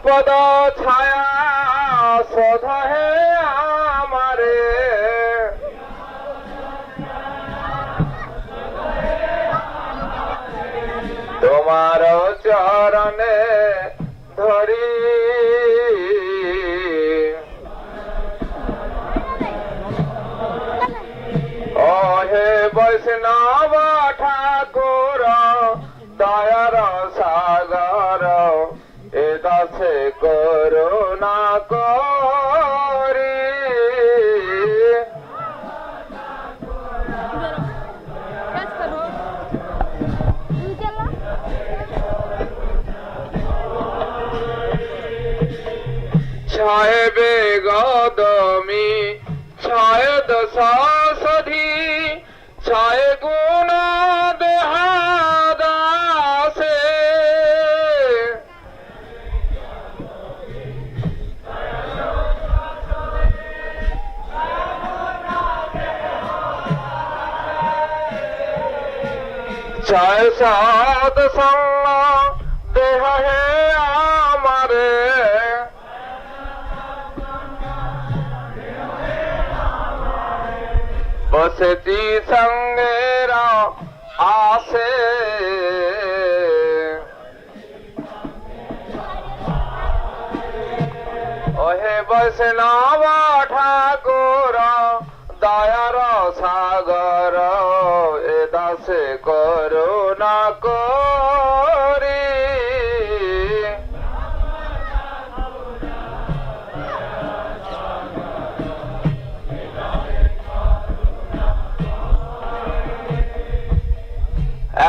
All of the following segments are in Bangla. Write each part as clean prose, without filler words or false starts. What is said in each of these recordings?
পদ ছায়া শ্রদ্ধা হে আমারে, তোমার চরণে ধরি। ও হে বৈষ্ণব ঠাকুর দয়ার সাগর, এ দাসে করুণা করি। সাহেবে গদমি শায়দ সাসধি, ছায় গুণ দেহাদাসে, ছায় সাদ সঙ্গ দেহ হে আমারে, বসতি সঙ্গেরা আসে। ওহে বৈষ্ণব ঠাকুর দয়ার সাগর, এ দাসে করুণা করি।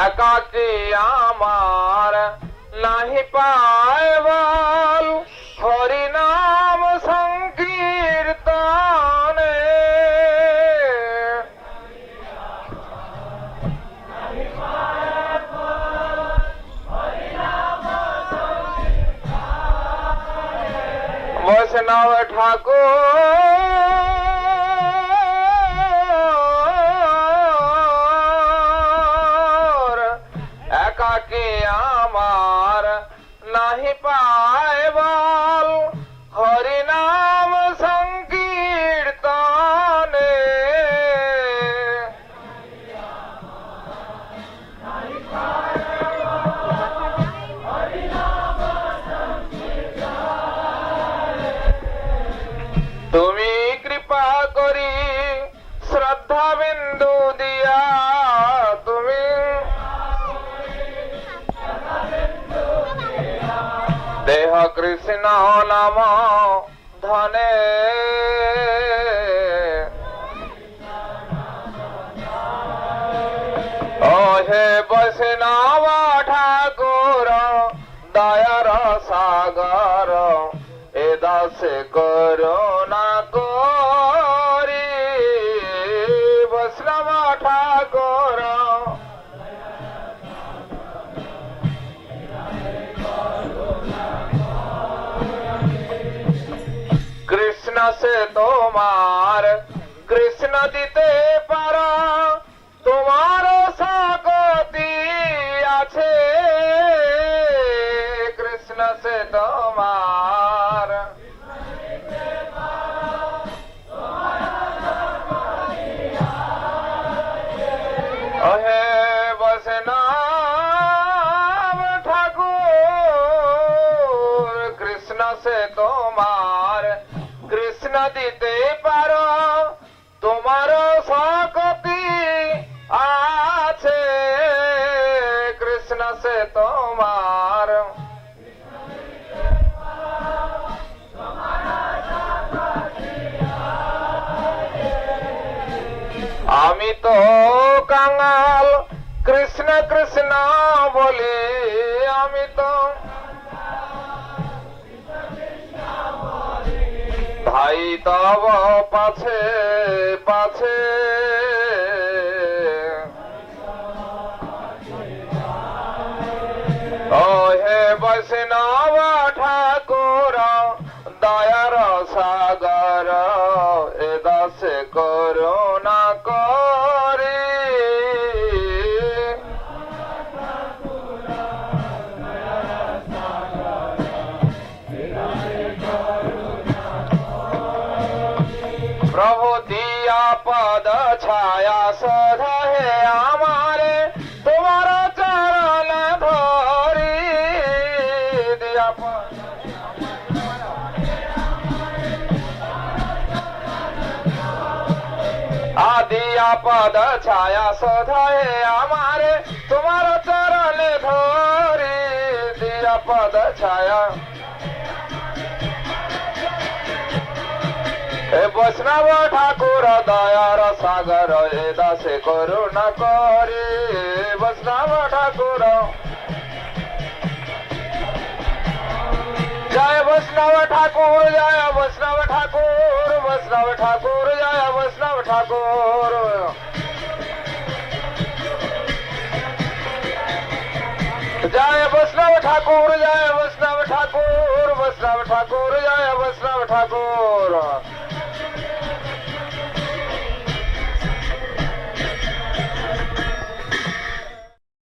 একাকী আমার নাহি পায় বল, হরি নাম সংকীর্তনে, বৈষ্ণব ঠাকুর একাকী আমার নাহি পায় বল, হরি নাম সংকীর্তনে, তুমি কৃপা করি শ্রদ্ধা বিন্দু দিয়া, তুমি দেহ কৃষ্ণ নাম ধনে, ও হে বৈষ্ণব ঠাকুর দয়ার সাগর, এ দাসে করুণা করি। বৈষ্ণব ঠাকুর কৃষ্ণ সে তোমার কৃষ্ণ দিতে পারো, তোমার শক্তি আছে। কৃষ্ণ সে তোমার হে বৈষ্ণব ঠাকুর, কৃষ্ণ সে তোমার কৃষ্ণ দিতে পারো, তোমার শক্তি আছে। কৃষ্ণ সে তোমার আমি তো কাঙাল কৃষ্ণ কৃষ্ণ বলি, আমি তো ভাই তব পাছে পাছে, ও হে বৈষ্ণব ঠাকুর দয়ার সাগর, এ দাসে করুণা করি। सदा है हमारे तुम्हारा चरण धोरी दिया आदिया पद छाया सदा है हमारे तुम्हारा चरण धोरी दिया पद छाया हे वैष्णव ठाकुर दयार सागर हे दासे करुणा करी वैष्णव ठाकुर जय वैष्णव ठाकुर जय वैष्णव ठाकुर वैष्णव ठाकुर जय वैष्णव ठाकुर जय वैष्णव ठाकुर जय वैष्णव ठाकुर वैष्णव ठाकुर जय वैष्णव ठाकुर